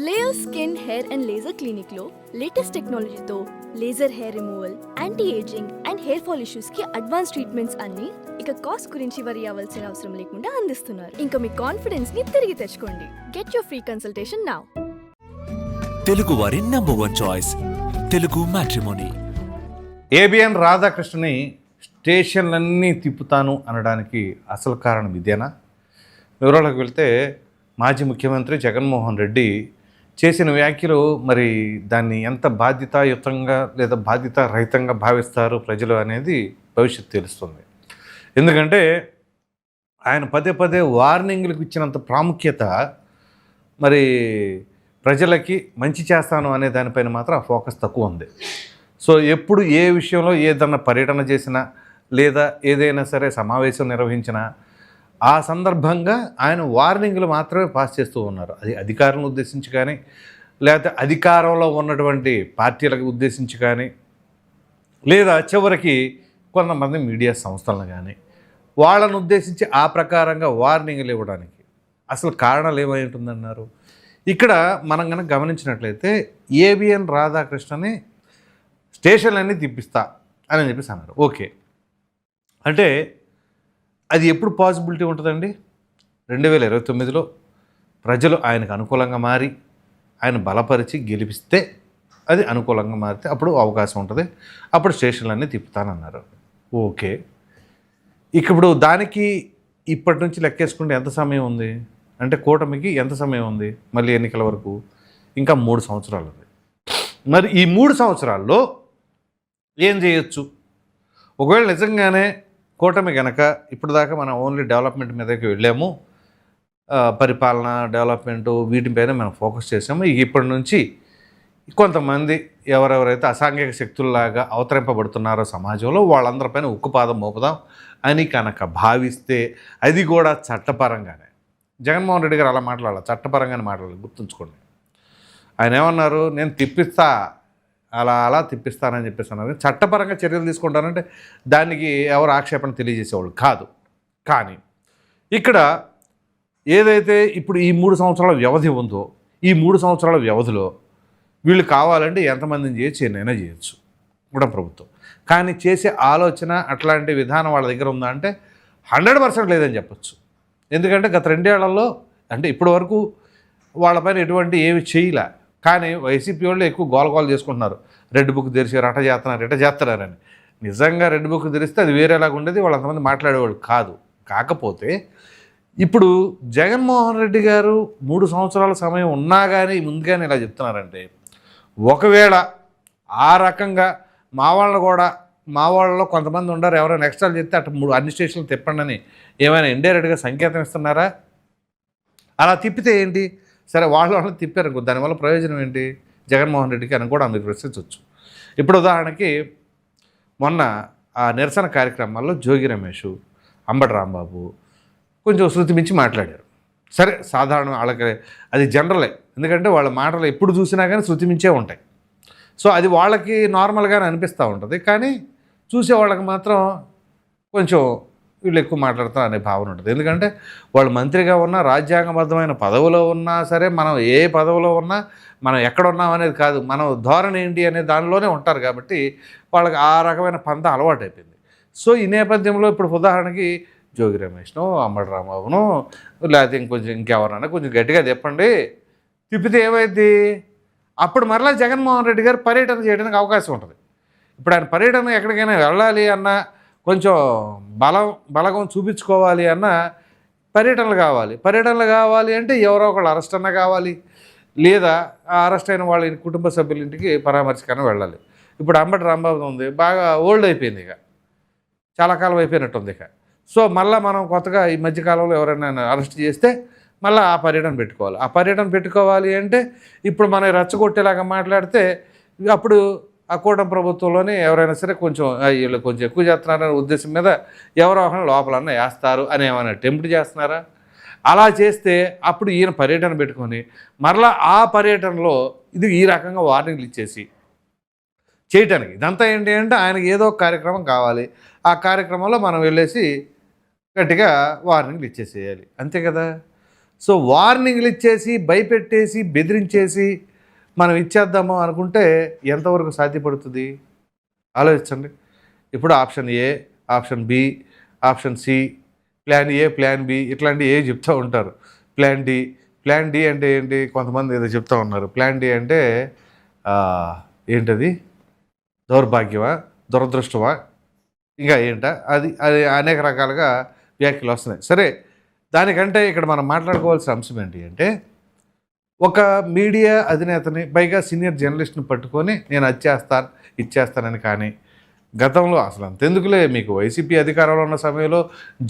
Layer skin hair and laser clinic లో latest టెక్నాలజీతో laser hair removal, anti ageing and hair fall issues కి advance treatments అన్ని ఇక cost గురించి వరి అవ్వాల్సిన అవసరం లేకుండా అందిస్తున్నారు. ఇంకా మీ కాన్ఫిడెన్స్ ని తిరిగి తెచ్చుకోండి. Get your free consultation now. Telugu వారి number 1 choice Telugu matrimony. ABN రాధాకృష్ణని స్టేషన్లన్నీ తిప్పుతాను అనడానికి అసలు కారణం ఇదేనా? వివరాలకు వెళ్తే మాజీ ముఖ్యమంత్రి జగన్మోహన్ రెడ్డి చేసిన వ్యాఖ్యలు మరి దాన్ని ఎంత బాధ్యతాయుతంగా లేదా బాధ్యత రహితంగా భావిస్తారు ప్రజలు అనేది భవిష్యత్తు తెలుస్తుంది. ఎందుకంటే ఆయన పదే పదే వార్నింగ్లకు ఇచ్చినంత ప్రాముఖ్యత మరి ప్రజలకి మంచి చేస్తాను అనే దానిపైన మాత్రం ఆ ఫోకస్ తక్కువ ఉంది. సో ఎప్పుడు ఏ విషయంలో ఏదన్నా పర్యటన చేసినా లేదా ఏదైనా సరే సమావేశం నిర్వహించినా ఆ సందర్భంగా ఆయన వార్నింగ్లు మాత్రమే పాస్ చేస్తూ ఉన్నారు. అది అధికారులను ఉద్దేశించి కానీ లేకపోతే అధికారంలో ఉన్నటువంటి పార్టీలకు ఉద్దేశించి కానీ లేదా చివరికి కొంతమంది మీడియా సంస్థలను కానీ వాళ్ళను ఉద్దేశించి ఆ ప్రకారంగా వార్నింగ్లు ఇవ్వడానికి అసలు కారణాలు ఏమై ఉంటుందన్నారు. ఇక్కడ మనం కనుక గమనించినట్లయితే ఏబిఎన్ రాధాకృష్ణని స్టేషన్లన్నీ తిప్పిస్తా అని చెప్పేసి అన్నారు. ఓకే, అంటే అది ఎప్పుడు పాసిబిలిటీ ఉంటుందండి? 2029లో ప్రజలు ఆయనకు అనుకూలంగా మారి ఆయన బలపరిచి గెలిపిస్తే అది అనుకూలంగా మారితే అప్పుడు అవకాశం ఉంటుంది. అప్పుడు స్టేషన్లన్నీ తిప్పుతానన్నారు. ఓకే, ఇప్పుడు దానికి ఇప్పటి నుంచి లెక్కేసుకుంటే ఎంత సమయం ఉంది అంటే కూటమికి ఎంత సమయం ఉంది? మళ్ళీ ఎన్నికల వరకు ఇంకా 3 సంవత్సరాలు ఉంది. మరి ఈ 3 సంవత్సరాల్లో ఏం చేయొచ్చు? ఒకవేళ నిజంగానే కూటమి కనుక ఇప్పుడు దాకా మనం ఓన్లీ డెవలప్మెంట్ మీదకి వెళ్ళాము, పరిపాలన డెవలప్మెంటు వీటిపైన మనం ఫోకస్ చేసాము, ఇప్పటి నుంచి కొంతమంది ఎవరెవరైతే అసాంఘిక శక్తుల్లాగా అవతరింపబడుతున్నారో సమాజంలో వాళ్ళందరిపైన ఉక్కుపాదం మోపుదాం అని కనుక భావిస్తే అది కూడా చట్టపరంగానే. జగన్మోహన్ రెడ్డి గారు అలా మాట్లాడాలి, చట్టపరంగానే మాట్లాడాలి, గుర్తుంచుకోండి. ఆయన ఏమన్నారు, నేను తిప్పిస్తా అలా తిప్పిస్తానని చెప్పేసి అన్నారు. చట్టపరంగా చర్యలు తీసుకుంటానంటే దానికి ఎవరు ఆక్షేపణ తెలియజేసేవాళ్ళు కాదు. కానీ ఇక్కడ ఏదైతే ఇప్పుడు ఈ 3 సంవత్సరాల వ్యవధి ఉందో ఈ 3 సంవత్సరాల వ్యవధిలో వీళ్ళు కావాలంటే ఎంతమందిని చేయొచ్చు, ఎన్నైనా చేయొచ్చు కూడా ప్రభుత్వం. కానీ చేసే ఆలోచన అట్లాంటి విధానం వాళ్ళ దగ్గర ఉందా అంటే 100% లేదని చెప్పచ్చు. ఎందుకంటే గత 2 ఏళ్లలో అంటే ఇప్పటి వరకు వాళ్ళపైన ఎటువంటి ఏమి చేయలే. కానీ వైసీపీ వాళ్ళు ఎక్కువ గోలగోలు చేసుకుంటున్నారు. రెడ్ బుక్ తెరిచి రట చేస్తున్నారని. నిజంగా రెడ్ బుక్ తెరిస్తే అది వేరేలాగా ఉండేది, వాళ్ళు అంతమంది మాట్లాడేవాళ్ళు కాదు. కాకపోతే ఇప్పుడు జగన్మోహన్ రెడ్డి గారు 3 సంవత్సరాల సమయం ఉన్నా కానీ ముందుగానే ఇలా చెప్తున్నారంటే ఒకవేళ ఆ రకంగా మా వాళ్ళలో కొంతమంది ఉండరు, ఎవరైనా ఎక్స్ట్రాలు చెప్తే అటు అన్ని స్టేషన్లు తిప్పండి అని ఏమైనా ఇండైరెక్ట్గా సంకేతం ఇస్తున్నారా? అలా తిప్పితే ఏంటి? సరే వాళ్ళు తిప్పారు, దానివల్ల ప్రయోజనం ఏంటి జగన్మోహన్ రెడ్డికి అని కూడా మీరు ప్రశ్నించవచ్చు. ఇప్పుడు ఉదాహరణకి మొన్న ఆ నిరసన కార్యక్రమాల్లో జోగి రమేష్, అంబటి రాంబాబు కొంచెం శృతి మించి మాట్లాడారు. సరే, సాధారణ వాళ్ళకి అది జనరలే, ఎందుకంటే వాళ్ళ మాటలు ఎప్పుడు చూసినా కానీ శృతి మించే ఉంటాయి. సో అది వాళ్ళకి నార్మల్గానే అనిపిస్తూ ఉంటుంది. కానీ చూసే వాళ్ళకి మాత్రం కొంచెం వీళ్ళు ఎక్కువ మాట్లాడతారు అనే భావన ఉంటుంది. ఎందుకంటే వాళ్ళు మంత్రిగా ఉన్నా, రాజ్యాంగబద్ధమైన పదవిలో ఉన్నా సరే, మనం ఏ పదవిలో ఉన్నా మనం ఎక్కడ ఉన్నాం అనేది కాదు, మనం ధోరణి ఏంటి అనే దానిలోనే ఉంటారు. కాబట్టి వాళ్ళకి ఆ రకమైన పంత అలవాటు అయిపోయింది. సో ఈ నేపథ్యంలో ఇప్పుడు ఉదాహరణకి జోగి రమేష్ను, అంబటి రాంబాబును లేకపోతే ఇంకెవరన్నా కొంచెం గట్టిగా తిప్పండి, తిప్పితే ఏమైంది? అప్పుడు మరలా జగన్మోహన్ రెడ్డి గారు పర్యటన చేయడానికి అవకాశం ఉంటుంది. ఇప్పుడు ఆయన పర్యటన ఎక్కడికైనా వెళ్ళాలి అన్నా, కొంచెం బలగం చూపించుకోవాలి అన్న పర్యటనలు కావాలి అంటే ఎవరో ఒకళ్ళు అరెస్ట్ అన్నా కావాలి, లేదా ఆ అరెస్ట్ అయిన వాళ్ళ కుటుంబ సభ్యుల ఇంటికి పరామర్శకన్నా వెళ్ళాలి. ఇప్పుడు అంబటి రాంబాబు ఉంది, బాగా ఓల్డ్ అయిపోయింది, ఇక చాలా కాలం అయిపోయినట్టుంది. ఇక సో మళ్ళీ మనం కొత్తగా ఈ మధ్యకాలంలో ఎవరైనా అరెస్ట్ చేస్తే మళ్ళీ ఆ పర్యటన పెట్టుకోవాలి అంటే ఇప్పుడు మనం రెచ్చగొట్టేలాగా మాట్లాడితే అప్పుడు ఆ కూటమి ప్రభుత్వంలోనే ఎవరైనా సరే కొంచెం వీళ్ళు కొంచెం ఎక్కువ చేస్తున్నారనే ఉద్దేశం మీద ఎవరో ఒకరిని లోపలన్నా వేస్తారు అని ఏమైనా అటెంప్ట్ చేస్తున్నారా? అలా చేస్తే అప్పుడు ఈయన పర్యటన పెట్టుకొని మరలా ఆ పర్యటనలో ఇది ఈ రకంగా వార్నింగ్లు ఇచ్చేసి చేయటానికి ఇదంతా ఏంటి అంటే ఆయనకి ఏదో ఒక కార్యక్రమం కావాలి, ఆ కార్యక్రమంలో మనం వెళ్ళేసి గట్టిగా వార్నింగ్లు ఇచ్చేసేయాలి, అంతే కదా. సో వార్నింగ్లు ఇచ్చేసి భయపెట్టేసి బెదిరించేసి మనం ఇచ్చేద్దాము అనుకుంటే ఎంతవరకు సాధ్యపడుతుంది ఆలోచించండి. ఇప్పుడు option A, option B, option C, plan A, plan B ఇట్లాంటివి ఏ చెప్తూ ఉంటారు. ప్లాన్ డి అంటే ఏంటి? కొంతమంది ఏదో చెప్తూ ఉన్నారు. ప్లాన్ డి అంటే ఏంటది? దౌర్భాగ్యమా, దురదృష్టమా, ఇంకా ఏంట అది అది అనేక రకాలుగా వ్యాఖ్యలు వస్తున్నాయి. సరే, దానికంటే ఇక్కడ మనం మాట్లాడుకోవాల్సిన అంశం ఏంటి అంటే, ఒక మీడియా అధినేతని పైగా సీనియర్ జర్నలిస్ట్ని పట్టుకొని నేను అది చేస్తాను ఇచ్చేస్తానని, కానీ గతంలో అసలు అంతెందుకులే, మీకు వైసీపీ అధికారంలో ఉన్న సమయంలో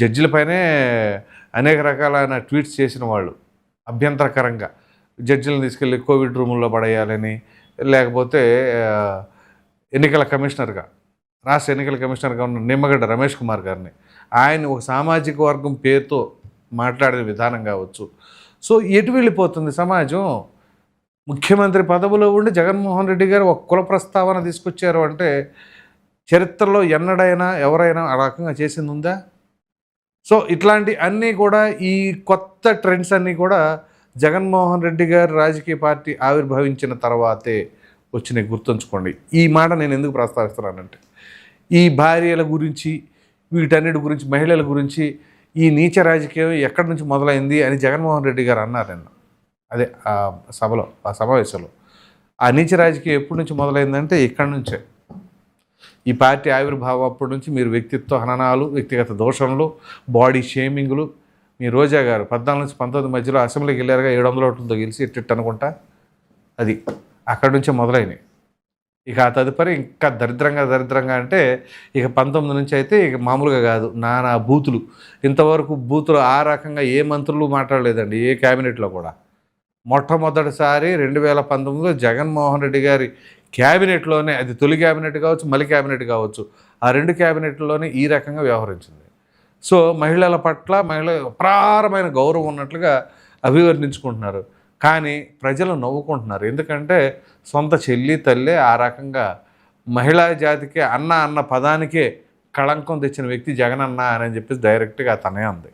జడ్జిలపైనే అనేక రకాలైన ట్వీట్స్ చేసిన వాళ్ళు అభ్యంతరకరంగా జడ్జిలను తీసుకెళ్ళి కోవిడ్ రూముల్లో పడేయాలని, లేకపోతే ఎన్నికల కమిషనర్గా, రాష్ట్ర ఎన్నికల కమిషనర్గా ఉన్న నిమ్మగడ్డ రమేష్ కుమార్ గారిని ఆయన ఒక సామాజిక వర్గం పేరుతో మాట్లాడిన విధానం కావచ్చు. సో ఎటు వెళ్ళిపోతుంది సమాజం? ముఖ్యమంత్రి పదవిలో ఉండి జగన్మోహన్ రెడ్డి గారు ఒక కుల ప్రస్తావన తీసుకొచ్చారు అంటే చరిత్రలో ఎన్నడైనా ఎవరైనా ఆ రకంగా చేసింది ఉందా? సో ఇట్లాంటి అన్నీ కూడా, ఈ కొత్త ట్రెండ్స్ అన్నీ కూడా జగన్మోహన్ రెడ్డి గారు రాజకీయ పార్టీ ఆవిర్భవించిన తర్వాతే వచ్చినాయి, గుర్తుంచుకోండి. ఈ మాట నేను ఎందుకు ప్రస్తావిస్తున్నానంటే, ఈ భార్యల గురించి, వీటన్నిటి గురించి, మహిళల గురించి ఈ నీచ రాజకీయం ఎక్కడి నుంచి మొదలైంది అని జగన్మోహన్ రెడ్డి గారు అన్నారు నిన్న. అదే ఆ సభలో, ఆ సమావేశంలో. ఆ నీచ రాజకీయం ఎప్పటి నుంచి మొదలైందంటే ఇక్కడి నుంచే. ఈ పార్టీ ఆవిర్భావం అప్పటి నుంచి మీరు వ్యక్తిత్వ హననాలు, వ్యక్తిగత దోషణలు, బాడీ షేమింగ్లు. మీ రోజా గారు 14 నుంచి 19 మధ్యలో అసెంబ్లీకి వెళ్ళారుగా, 700 ఓట్లతో గెలిచి ఇట్టిట్టు అనుకుంటా. అది అక్కడి నుంచే మొదలైనవి. ఇక ఆ తదుపరి ఇంకా దరిద్రంగా అంటే ఇక 19 నుంచి అయితే ఇక మామూలుగా కాదు, నానా బూతులు. ఇంతవరకు బూతులు ఆ రకంగా ఏ మంత్రులు మాట్లాడలేదండి, ఏ క్యాబినెట్లో కూడా. మొట్టమొదటిసారి 2019లో జగన్మోహన్ రెడ్డి గారి క్యాబినెట్లోనే, అది తొలి క్యాబినెట్ కావచ్చు, మలి క్యాబినెట్ కావచ్చు, ఆ 2 క్యాబినెట్లోనే ఈ రకంగా వ్యవహరించింది. సో మహిళల పట్ల అపారమైన గౌరవం ఉన్నట్లుగా అభివర్ణించుకుంటున్నారు. కానీ ప్రజలు నవ్వుకుంటున్నారు. ఎందుకంటే సొంత చెల్లి తల్లే ఆ రకంగా మహిళా జాతికి అన్న పదానికే కళంకం తెచ్చిన వ్యక్తి జగనన్న అని చెప్పేసి డైరెక్ట్గా తనే అంది.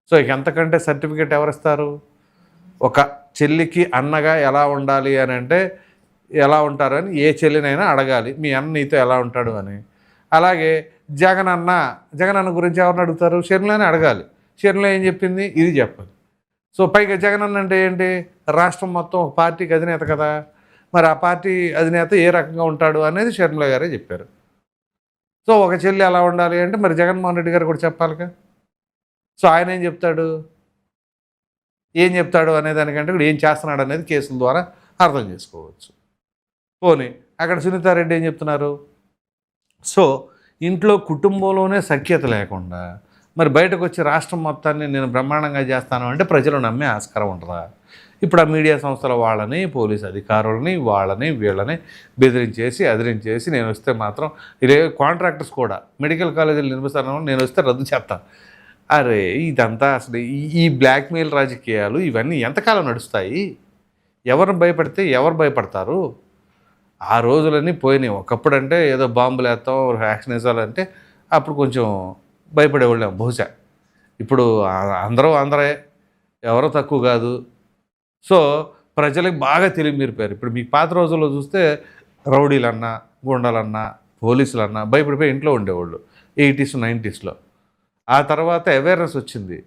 సో ఇక ఎంతకంటే సర్టిఫికేట్ ఎవరిస్తారు? ఒక చెల్లికి అన్నగా ఎలా ఉండాలి అని అంటే ఎలా ఉంటారని ఏ చెల్లినైనా అడగాలి, మీ అన్న నీతో ఎలా ఉంటాడు అని. అలాగే జగనన్న గురించి ఎవరిని అడుగుతారు? షర్మిలాని అడగాలి. షర్మిల ఏం చెప్పింది? ఇది చెప్పాలి. సో పైగా జగనన్న అంటే ఏంటి? రాష్ట్రం మొత్తం ఒక పార్టీకి అధినేత కదా, మరి ఆ పార్టీ అధినేత ఏ రకంగా ఉంటాడు అనేది షర్మిల గారే చెప్పారు. సో ఒక చెల్లి ఎలా ఉండాలి అంటే మరి జగన్మోహన్ రెడ్డి గారు కూడా చెప్పాలిగా. సో ఆయన ఏం చెప్తాడు అనే దానికంటే కూడా ఏం చేస్తున్నాడు అనేది కేసుల ద్వారా అర్థం చేసుకోవచ్చు. పోనీ అక్కడ సునీతారెడ్డి ఏం చెప్తున్నారు? సో ఇంట్లో కుటుంబంలోనే సఖ్యత లేకుండా మరి బయటకు వచ్చి రాష్ట్రం మొత్తాన్ని నేను బ్రహ్మాండంగా చేస్తాను అంటే ప్రజలు నమ్మే ఆస్కారం ఉంటుందా? ఇప్పుడు ఆ మీడియా సంస్థల వాళ్ళని, పోలీసు అధికారులని, వీళ్ళని బెదిరించేసి అదిరించేసి నేను వస్తే మాత్రం ఇదే కాంట్రాక్టర్స్ కూడా మెడికల్ కాలేజీలు నిర్మిస్తాను, నేను వస్తే రద్దు చేస్తాను. అరే ఇదంతా అసలు ఈ బ్లాక్మెయిల్ రాజకీయాలు ఇవన్నీ ఎంతకాలం నడుస్తాయి? ఎవరిని భయపడితే ఎవరు భయపడతారు? ఆ రోజులన్నీ పోయినాయి. ఒకప్పుడు అంటే ఏదో బాంబులు వేస్తాం, యాక్షన్ వేసాలంటే అప్పుడు కొంచెం భయపడేవాళ్ళం బహుశా. ఇప్పుడు అందరే, ఎవరో తక్కువ కాదు. సో ప్రజలకు బాగా తెలివి మీరిపోయారు. ఇప్పుడు మీకు పాత రోజుల్లో చూస్తే రౌడీలన్నా, గుండాలన్నా, పోలీసులన్నా భయపడిపోయి ఇంట్లో ఉండేవాళ్ళు 80s 90sలో. ఆ తర్వాత అవేర్నెస్ వచ్చింది,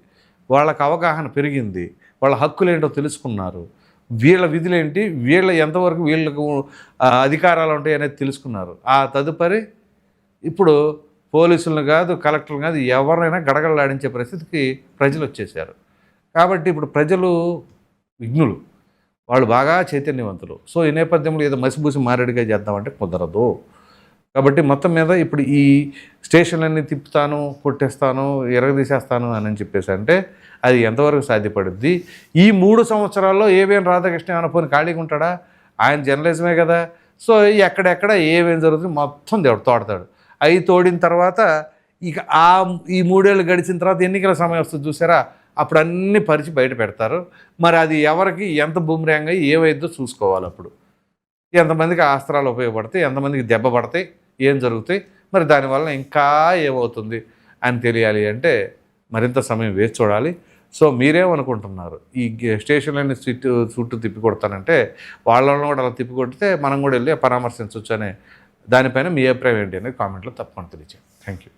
వాళ్ళకు అవగాహన పెరిగింది, వాళ్ళ హక్కులు ఏంటో తెలుసుకున్నారు, వీళ్ళ విధులేంటి, ఎంతవరకు వీళ్ళకు అధికారాలు ఉంటాయి అనేది తెలుసుకున్నారు. ఆ తదుపరి ఇప్పుడు పోలీసులను కాదు, కలెక్టర్లు కాదు, ఎవరినైనా గడగడలాడించే పరిస్థితికి ప్రజలు వచ్చేసారు. కాబట్టి ఇప్పుడు ప్రజలు విఘ్నులు, వాళ్ళు బాగా చైతన్యవంతులు. సో ఈ నేపథ్యంలో ఏదో మసిబూసి మారేడుగా చేద్దామంటే కుదరదు. కాబట్టి మొత్తం మీద ఇప్పుడు ఈ స్టేషన్లన్నీ తిప్పుతాను, కొట్టేస్తాను, ఎరగదీసేస్తాను అని చెప్పేసి అంటే అది ఎంతవరకు సాధ్యపడుద్ది? ఈ 3 సంవత్సరాల్లో ఏబిఎన్ రాధాకృష్ణ ఏమైనా పోనీ ఖాళీగా ఉంటాడా? ఆయన జర్నలిజమే కదా. సో ఎక్కడెక్కడ ఏమేమి జరుగుతుంది మొత్తం తోడతాడు. అవి తోడిన తర్వాత ఇక ఈ 3 ఏళ్ళు గడిచిన తర్వాత ఎన్నికల సమయం వస్తుంది చూసారా, అప్పుడు అన్నీ పరిచి బయట పెడతారు. మరి అది ఎవరికి ఎంత బూమ్రాంగ్ అయ్యి ఏమైద్దో చూసుకోవాలి. అప్పుడు ఎంతమందికి అస్త్రాలు ఉపయోగపడతాయి, ఎంతమందికి దెబ్బ పడతాయి, ఏం జరుగుతాయి, మరి దానివల్ల ఇంకా ఏమవుతుంది అని తెలియాలి అంటే మరింత సమయం వేచి చూడాలి. సో మీరేమనుకుంటున్నారు? ఈ స్టేషన్లన్నీ చుట్టూ తిప్పి కొడతానంటే వాళ్ళని కూడా అలా తిప్పి కొడితే మనం కూడా వెళ్ళి పరామర్శించవచ్చు అనే దానిపైన మీ అభిప్రాయం ఏంటి అనేది కామెంట్లో తప్పకుండా తెలియజేయండి. Thank you.